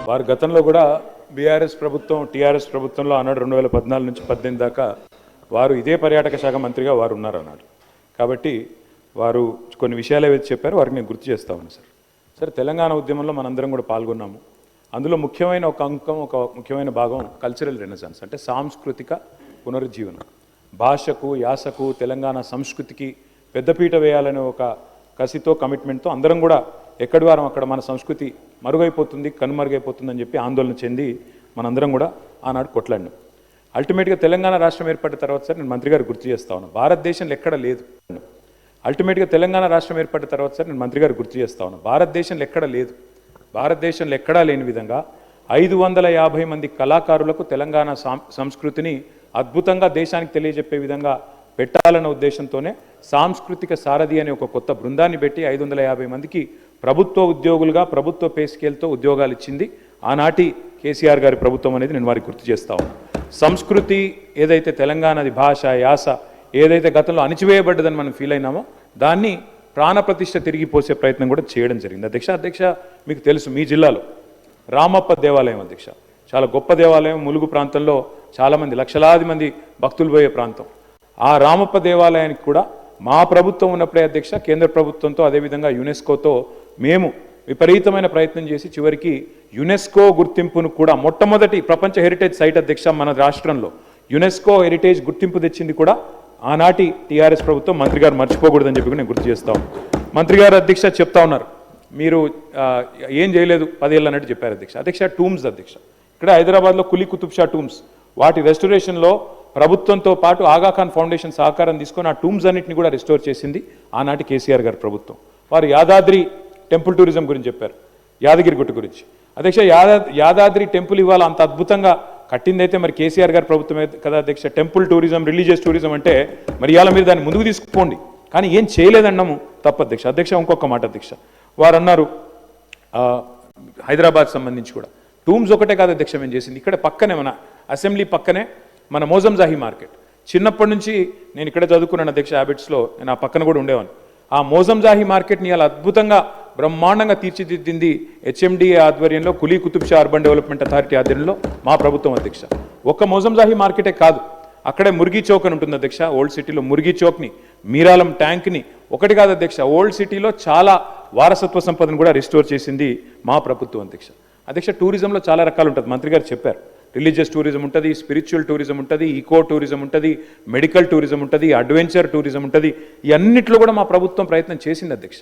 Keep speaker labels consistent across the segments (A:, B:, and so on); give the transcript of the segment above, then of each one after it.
A: వారు గతంలో కూడా బీఆర్ఎస్ ప్రభుత్వం టీఆర్ఎస్ ప్రభుత్వంలో అన్నాడు 2014 నుంచి 18 దాకా వారు ఇదే పర్యాటక శాఖ మంత్రిగా వారు ఉన్నారు అన్నాడు. కాబట్టి వారు కొన్ని విషయాలు ఏవైతే చెప్పారో వారికి నేను గుర్తు చేస్తా ఉన్నాను సార్. తెలంగాణ ఉద్యమంలో మనందరం కూడా పాల్గొన్నాము. అందులో ముఖ్యమైన ఒక అంకం, ఒక ముఖ్యమైన భాగం కల్చరల్ రెనెసాన్స్, అంటే సాంస్కృతిక పునరుజ్జీవనం. భాషకు, యాసకు, తెలంగాణ సంస్కృతికి పెద్దపీట వేయాలనే ఒక కసితో, కమిట్మెంట్తో అందరం కూడా ఎక్కడి వారం అక్కడ మన సంస్కృతి మరుగైపోతుంది, కనుమరుగైపోతుందని చెప్పి ఆందోళన చెంది మనందరం కూడా ఆనాడు కొట్లాడినాం. అల్టిమేట్గా తెలంగాణ రాష్ట్రం ఏర్పడిన తర్వాత సార్ నేను మంత్రి గారు గుర్తు చేస్తా ఉన్నాను, భారతదేశంలో ఎక్కడ లేదు. అల్టిమేట్గా తెలంగాణ రాష్ట్రం ఏర్పడిన తర్వాత సార్ నేను మంత్రి గారు గుర్తు చేస్తా ఉన్నాను, భారతదేశంలో ఎక్కడ లేదు. భారతదేశంలో ఎక్కడా లేని విధంగా 550 మంది కళాకారులకు తెలంగాణ సంస్కృతిని అద్భుతంగా దేశానికి తెలియజెప్పే విధంగా పెట్టాలన్న ఉద్దేశంతోనే సాంస్కృతిక సారథి అనే ఒక కొత్త బృందాన్ని పెట్టి 550 మందికి ప్రభుత్వ ఉద్యోగులుగా ప్రభుత్వ పే స్కేల్తో ఉద్యోగాలు ఇచ్చింది ఆనాటి కేసీఆర్ గారి ప్రభుత్వం అనేది నేను వారికి గుర్తు చేస్తా ఉన్నాను. సంస్కృతి ఏదైతే తెలంగాణది భాష, యాస ఏదైతే గతంలో అణిచివేయబడ్డదని మనం ఫీల్ అయినామో దాన్ని ప్రాణప్రతిష్ఠ తిరిగి పోసే ప్రయత్నం కూడా చేయడం జరిగింది. అధ్యక్ష మీకు తెలుసు, మీ జిల్లాలో రామప్ప దేవాలయం అధ్యక్ష చాలా గొప్ప దేవాలయం, ములుగు ప్రాంతంలో చాలామంది లక్షలాది మంది భక్తులు పోయే ప్రాంతం. ఆ రామప్ప దేవాలయానికి కూడా మా ప్రభుత్వం ఉన్నప్పుడే అధ్యక్ష కేంద్ర ప్రభుత్వంతో అదేవిధంగా యునెస్కోతో మేము విపరీతమైన ప్రయత్నం చేసి చివరికి యునెస్కో గుర్తింపును కూడా మొట్టమొదటి ప్రపంచ హెరిటేజ్ సైట్ అధ్యక్ష మన రాష్ట్రంలో యునెస్కో హెరిటేజ్ గుర్తింపు తెచ్చింది కూడా ఆనాటి టీఆర్ఎస్ ప్రభుత్వం. మంత్రి గారు మర్చిపోకూడదని చెప్పి నేను గుర్తు చేస్తాను. మంత్రి గారు అధ్యక్ష చెప్తా ఉన్నారు, మీరు ఏం చేయలేదు 10 ఏళ్ళు అన్నట్టు చెప్పారు అధ్యక్ష. టూమ్స్ అధ్యక్ష ఇక్కడ హైదరాబాద్లో కులీ కుతుబ్ షా టూమ్స్, వాటి రెస్టోరేషన్లో ప్రభుత్వంతో పాటు ఆగాఖాన్ ఫౌండేషన్ సహకారం తీసుకొని ఆ టూమ్స్ అన్నింటినీ కూడా రిస్టోర్ చేసింది ఆనాటి కేసీఆర్ గారి ప్రభుత్వం. వారు యాదాద్రి టెంపుల్ టూరిజం గురించి చెప్పారు, యాదగిరి గుట్ట గురించి. అధ్యక్ష యాదాద్రి టెంపుల్ ఇవాళ అంత అద్భుతంగా కట్టిందైతే మరి కేసీఆర్ గారి ప్రభుత్వమే కదా అధ్యక్ష. టెంపుల్ టూరిజం, రిలీజియస్ టూరిజం అంటే మరి ఇవాళ మీరు దాన్ని ముందుకు తీసుకుపోండి, కానీ ఏం చేయలేదన్నాము తప్పు అధ్యక్ష. ఇంకొక మాట అధ్యక్ష, వారు అన్నారు హైదరాబాద్ సంబంధించి కూడా టూమ్స్ ఒకటే కాదు అధ్యక్ష మేము చేసింది, ఇక్కడ పక్కనే మన అసెంబ్లీ పక్కనే మన మోజంజాహి మార్కెట్. చిన్నప్పటి నుంచి నేను ఇక్కడ చదువుకున్నాను అధ్యక్ష, హ్యాబిట్స్లో నేను ఆ పక్కన కూడా ఉండేవాను. ఆ మోజంజాహి మార్కెట్ని ఇలా అద్భుతంగా బ్రహ్మాండంగా తీర్చిదిద్దింది హెచ్ఎండిఏ ఆధ్వర్యంలో, Quli Qutub Shah urban development authority ఆధ్వర్యంలో మా ప్రభుత్వం అధ్యక్ష. ఒక్క మోజంజాహి మార్కెటే కాదు, అక్కడే మురిగి చౌక్ అని ఉంటుంది అధ్యక్ష. ఓల్డ్ సిటీలో మురిగి చౌక్ని, మీరాలం ట్యాంక్ని, ఒకటి కాదు అధ్యక్ష, ఓల్డ్ సిటీలో చాలా వారసత్వ సంపదను కూడా రిస్టోర్ చేసింది మా ప్రభుత్వం అధ్యక్ష. టూరిజంలో చాలా రకాలు ఉంటుంది, మంత్రి గారు చెప్పారు. రిలీజియస్ టూరిజం ఉంటుంది, స్పిరిచువల్ టూరిజం ఉంటుంది, ఈకో టూరిజం ఉంటుంది, మెడికల్ టూరిజం ఉంటుంది, అడ్వెంచర్ టూరిజం ఉంటుంది. ఈ అన్నింటిలో కూడా మా ప్రభుత్వం ప్రయత్నం చేసింది అధ్యక్ష.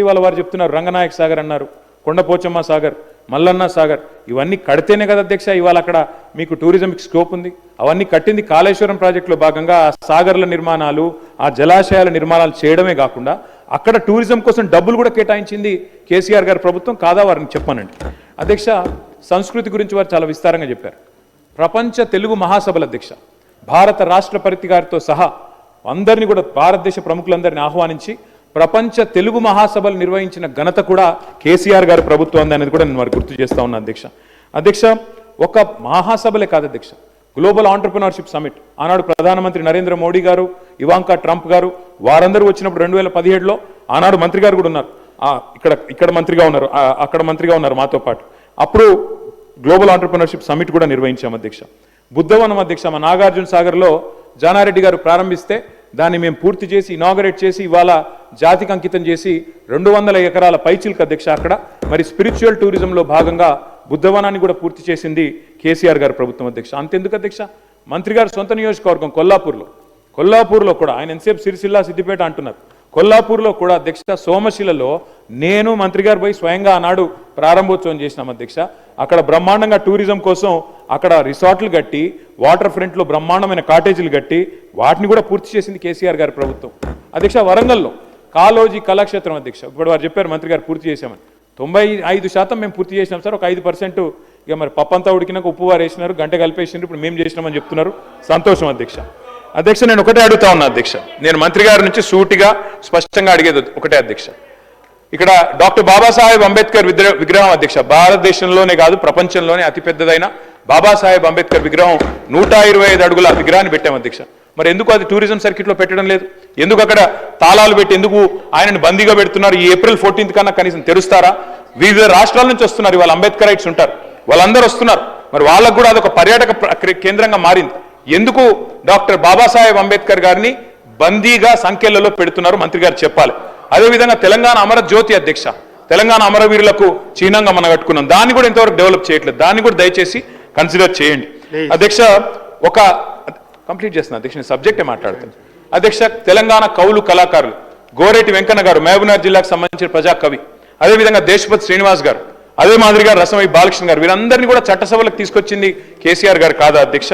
A: ఇవాళ వారు చెప్తున్నారు రంగనాయక్ సాగర్ అన్నారు, కొండపోచమ్మ సాగర్, మల్లన్న సాగర్, ఇవన్నీ కడితేనే కదా అధ్యక్ష ఇవాళ అక్కడ మీకు టూరిజంకి స్కోప్ ఉంది. అవన్నీ కట్టింది కాళేశ్వరం ప్రాజెక్టులో భాగంగా. ఆ సాగర్ల నిర్మాణాలు, ఆ జలాశయాల నిర్మాణాలు చేయడమే కాకుండా అక్కడ టూరిజం కోసం డబ్బులు కూడా కేటాయించింది కేసీఆర్ గారి ప్రభుత్వం కాదా వారిని చెప్పానండి అధ్యక్ష. సంస్కృతి గురించి వారు చాలా విస్తారంగా చెప్పారు. ప్రపంచ తెలుగు మహాసభల అధ్యక్ష భారత రాష్ట్రపతి గారితో సహా అందరినీ కూడా భారతదేశ ప్రముఖులందరినీ ఆహ్వానించి ప్రపంచ తెలుగు మహాసభలు నిర్వహించిన ఘనత కూడా కేసీఆర్ గారి ప్రభుత్వం అనేది కూడా నేను వారికి గుర్తు చేస్తా ఉన్నాను అధ్యక్ష. ఒక మహాసభలే కాదు అధ్యక్ష, గ్లోబల్ ఆంటర్ప్రినర్షిప్ సమిట్ ఆనాడు ప్రధానమంత్రి నరేంద్ర మోడీ గారు, ఇవాంకా ట్రంప్ గారు వారందరూ వచ్చినప్పుడు 2017లో ఆనాడు మంత్రి గారు కూడా ఉన్నారు, ఇక్కడ మంత్రిగా ఉన్నారు, అక్కడ మంత్రిగా ఉన్నారు మాతో పాటు. అప్పుడు గ్లోబల్ ఆంటర్ప్రినర్షిప్ సమిట్ కూడా నిర్వహించాం అధ్యక్ష. బుద్ధవనం అధ్యక్ష మా నాగార్జున సాగర్లో జానారెడ్డి గారు ప్రారంభిస్తే దాన్ని మేము పూర్తి చేసి ఇనాగరేట్ చేసి ఇవాళ జాతికి అంకితం చేసి 200 ఎకరాల పైచిల్క్ అధ్యక్ష. అక్కడ మరి స్పిరిచువల్ టూరిజంలో భాగంగా బుద్ధవనాన్ని కూడా పూర్తి చేసింది కేసీఆర్ గారి ప్రభుత్వం అధ్యక్ష. అంతెందుకు అధ్యక్ష, మంత్రి గారు సొంత నియోజకవర్గం కొల్లాపూర్లో కూడా ఆయన ఎంతసేపు సిరిసిల్ల సిద్దిపేట అంటున్నారు, కొల్లాపూర్లో కూడా అధ్యక్ష సోమశిలలో నేను మంత్రి గారు పోయి స్వయంగా ఆనాడు ప్రారంభోత్సవం చేసినాం అధ్యక్ష. అక్కడ బ్రహ్మాండంగా టూరిజం కోసం అక్కడ రిసార్ట్లు కట్టి, వాటర్ ఫ్రంట్లో బ్రహ్మాండమైన కాటేజీలు కట్టి వాటిని కూడా పూర్తి చేసింది కేసీఆర్ గారి ప్రభుత్వం అధ్యక్ష. వరంగల్లో కాలోజీ కళాక్షేత్రం అధ్యక్ష, ఇప్పుడు వారు చెప్పారు మంత్రి గారు పూర్తి చేశామని. 95% మేము పూర్తి చేసినాం సార్, ఒక 5% ఇక మరి పప్పంతా ఉడికినాక ఉప్పు వారు వేసినారు, గంట కలిపేసినారు, ఇప్పుడు మేము చేసినామని చెప్తున్నారు. సంతోషం అధ్యక్ష. నేను ఒకటే అడుగుతా ఉన్నా అధ్యక్ష, నేను మంత్రి గారి నుంచి సూటిగా స్పష్టంగా అడిగేది ఒకటే అధ్యక్ష, ఇక్కడ డాక్టర్ బాబాసాహెబ్ అంబేద్కర్ విగ్రహం అధ్యక్ష, భారతదేశంలోనే కాదు ప్రపంచంలోనే అతిపెద్దదైన బాబాసాహెబ్ అంబేద్కర్ విగ్రహం 125 అడుగుల విగ్రహాన్ని పెట్టాం అధ్యక్ష. మరి ఎందుకు అది టూరిజం సర్కిట్లో పెట్టడం లేదు? ఎందుకు అక్కడ తాళాలు పెట్టి ఎందుకు ఆయనను బందీగా పెడుతున్నారు? ఈ ఏప్రిల్ 14th కన్నా కనీసం తెరుస్తారా? వివిధ రాష్ట్రాల నుంచి వస్తున్నారు, ఇవాళ అంబేద్కరైట్స్ ఉంటారు, వాళ్ళందరూ వస్తున్నారు. మరి వాళ్ళకు కూడా అదొక పర్యాటక కేంద్రంగా మారింది. ఎందుకు డాక్టర్ బాబాసాహెబ్ అంబేద్కర్ గారిని బందీగా సంఖ్యలలో పెడుతున్నారు మంత్రి గారు చెప్పాలి. అదేవిధంగా తెలంగాణ అమర జ్యోతి అధ్యక్ష, తెలంగాణ అమరవీరులకు చిహ్నంగా మనం కట్టుకున్నాం, దాన్ని కూడా ఇంతవరకు డెవలప్ చేయట్లేదు. దాన్ని కూడా దయచేసి కన్సిడర్ చేయండి అధ్యక్ష. ఒక కంప్లీట్ చేస్తున్నా అధ్యక్ష, నేను సబ్జెక్టే మాట్లాడుతాను అధ్యక్ష. తెలంగాణ కవులు కళాకారులు గోరేటి వెంకన్న గారు మహబూబ్నగర్ జిల్లాకు సంబంధించిన ప్రజా కవి, అదేవిధంగా దేశపతి శ్రీనివాస్ గారు, అదే మాదిరిగా రసమై బాలకృష్ణ గారు, వీరందరినీ కూడా చట్టసభలకు తీసుకొచ్చింది కేసీఆర్ గారు కాదా అధ్యక్ష?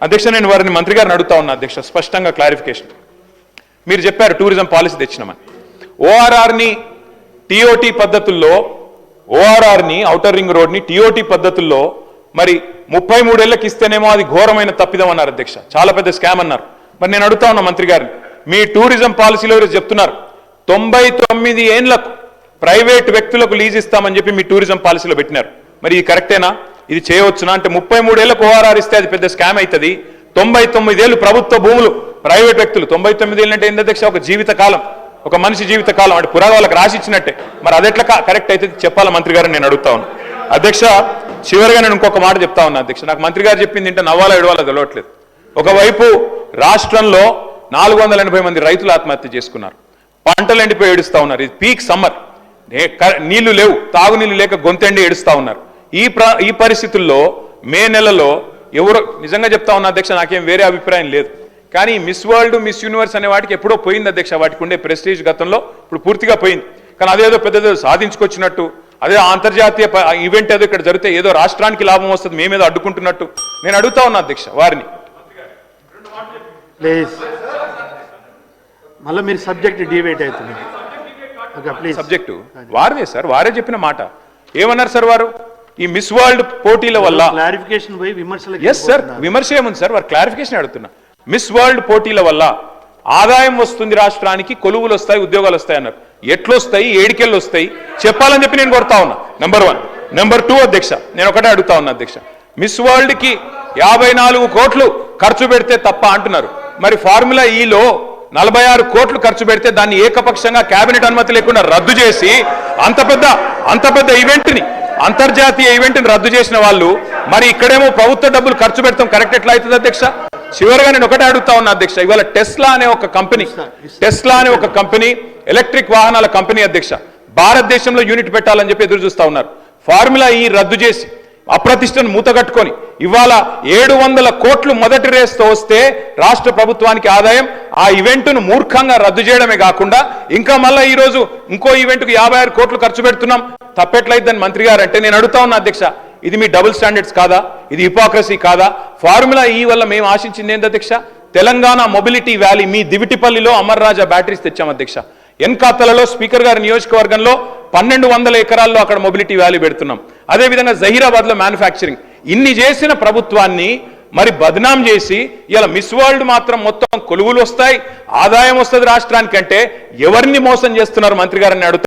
A: అధ్యక్ష నేను వారిని మంత్రి గారిని అడుగుతా ఉన్నా అధ్యక్ష, స్పష్టంగా క్లారిఫికేషన్. మీరు చెప్పారు టూరిజం పాలసీ తెచ్చినామని. ఓఆర్ఆర్ని టీఓటీ పద్ధతుల్లో, ఓఆర్ఆర్ని ఔటర్ రింగ్ రోడ్ని టీఓటీ పద్ధతుల్లో మరి 33 ఏళ్ళకి ఇస్తేనేమో అది ఘోరమైన తప్పిదం అన్నారు అధ్యక్ష, చాలా పెద్ద స్కామ్ అన్నారు. మరి నేను అడుగుతా ఉన్నా మంత్రి గారిని, మీ టూరిజం పాలసీలో చెప్తున్నారు 99 ఏళ్లకు ప్రైవేట్ వ్యక్తులకు లీజ్ ఇస్తామని చెప్పి మీ టూరిజం పాలసీలో పెట్టినారు. మరి ఇది కరెక్టేనా? ఇది చేయవచ్చునా? అంటే 33 ఏళ్లకు ఓఆర్ఆర్ ఇస్తే అది పెద్ద స్కామ్ అవుతుంది. 99 ఏళ్ళు ప్రభుత్వ భూములు ప్రైవేట్ వ్యక్తులు, 99 ఏళ్ళు అంటే ఏంటి అధ్యక్ష? ఒక జీవితకాలం, ఒక మనిషి జీవితకాలం, అంటే పురాణాలకు రాసిచ్చినట్టే. మరి అది ఎట్లా కరెక్ట్ అయితే చెప్పాలా మంత్రి గారిని నేను అడుగుతా ఉన్నా అధ్యక్ష. చివరిగా నేను ఇంకొక మాట చెప్తా ఉన్నా అధ్యక్ష, నాకు మంత్రి గారు చెప్పింది ఏంటో నవ్వాలా ఎడవాలో తెలియట్లేదు. ఒకవైపు రాష్ట్రంలో 480 మంది రైతులు ఆత్మహత్య చేసుకున్నారు, పంటలు ఎండిపోయి ఏడుస్తా ఉన్నారు. ఇది పీక్ సమ్మర్, నీళ్లు లేవు, తాగునీళ్లు లేక గొంతెండి ఏడుస్తా ఉన్నారు. ఈ పరిస్థితుల్లో మే నెలలో ఎవరో, నిజంగా చెప్తా ఉన్నా అధ్యక్ష, నాకేం వేరే అభిప్రాయం లేదు, కానీ మిస్ వరల్డ్, మిస్ యూనివర్స్ అనే వాటికి ఎప్పుడో పోయింది అధ్యక్ష. వాటికి ఉండే ప్రెస్టీజ్ గతంలో ఇప్పుడు పూర్తిగా పోయింది. కానీ అదేదో పెద్దదో సాధించుకొచ్చినట్టు, అదే అంతర్జాతీయ ఈవెంట్ ఏదో ఇక్కడ జరిగితే ఏదో రాష్ట్రానికి లాభం వస్తుంది, మేమేదో అడ్డుకుంటున్నట్టు నేను అడుగుతా ఉన్నా అధ్యక్ష వారిని.
B: మళ్ళీ మీరు సబ్జెక్ట్ డివేట్ అవుతుంది.
A: సబ్జెక్టు వారిదే సార్, వారే చెప్పిన మాట. ఏమన్నారు సార్ వారు? ఈ మిస్ వరల్డ్ పోటీల వల్ల
B: క్లారిఫికేషన్ పోయి విమర్శలు.
A: ఎస్ సార్, విమర్శ ఏముంది సార్, వారు క్లారిఫికేషన్ అడుగుతున్నా. మిస్ వరల్డ్ పోటీల వల్ల ఆదాయం వస్తుంది రాష్ట్రానికి, కొలువులు వస్తాయి, ఉద్యోగాలు వస్తాయి అన్నారు. ఎట్లొస్తాయి, ఏడికెళ్ళు వస్తాయి చెప్పాలని చెప్పి నేను కోరుతా ఉన్నా. నెంబర్ 1. నెంబర్ 2 అధ్యక్ష, నేను ఒకటే అడుగుతా ఉన్నా అధ్యక్ష, మిస్ వరల్డ్ కి 54 కోట్లు ఖర్చు పెడితే తప్ప అంటున్నారు. మరి ఫార్ములా ఈలో 46 కోట్లు ఖర్చు పెడితే దాన్ని ఏకపక్షంగా కేబినెట్ అనుమతి లేకుండా రద్దు చేసి అంత పెద్ద ఈవెంట్ని, అంతర్జాతీయ ఈవెంట్ని రద్దు చేసిన వాళ్ళు మరి ఇక్కడేమో ప్రభుత్వ డబ్బులు ఖర్చు పెడతాం కరెక్ట్ ఎట్లా అవుతుంది అధ్యక్ష? చివరిగా నేను ఒకటే అడుగుతా ఉన్నా అధ్యక్ష, ఇవాళ టెస్లా అనే ఒక కంపెనీ ఎలక్ట్రిక్ వాహనాల కంపెనీ అధ్యక్ష, భారతదేశంలో యూనిట్ పెట్టాలని చెప్పి ఎదురు చూస్తా ఉన్నారు. ఫార్ములా ఈ రద్దు చేసి అప్రతిష్టను మూతగట్టుకొని ఇవాళ 700 కోట్లు మొదటి రేస్తో వస్తే రాష్ట్ర ప్రభుత్వానికి ఆదాయం, ఆ ఈవెంట్ను మూర్ఖంగా రద్దు చేయడమే కాకుండా ఇంకా మళ్ళీ ఈ రోజు ఇంకో ఈవెంట్కు 56 కోట్లు ఖర్చు పెడుతున్నాం, తప్పెట్లయిద్దని మంత్రి గారు అంటే నేను అడుగుతా ఉన్నా అధ్యక్ష, ఇది మీ డబుల్ స్టాండర్డ్స్ కాదా? ఇది హిపోక్రసీ కాదా? ఫార్ములా ఈ వల్ల మేము ఆశించింది ఏంటి అధ్యక్ష? తెలంగాణ మొబిలిటీ వ్యాలీ, మీ దివిటిపల్లిలో అమర్ రాజా బ్యాటరీస్ తెచ్చాం అధ్యక్ష. ఎన్కాతలలో స్పీకర్ గారి నియోజకవర్గంలో 1200 ఎకరాల్లో అక్కడ మొబిలిటీ వ్యాలీ పెడుతున్నాం. అదేవిధంగా జహీరాబాద్ లో మ్యానుఫ్యాక్చరింగ్. ఇన్ని చేసిన ప్రభుత్వాన్ని మరి బద్నాం చేసి ఇలా మిస్ వరల్డ్ మాత్రం మొత్తం కొలువులు వస్తాయి, ఆదాయం వస్తుంది రాష్ట్రానికంటే ఎవరిని మోసం చేస్తున్నారు మంత్రి గారిని అడుగుతారు.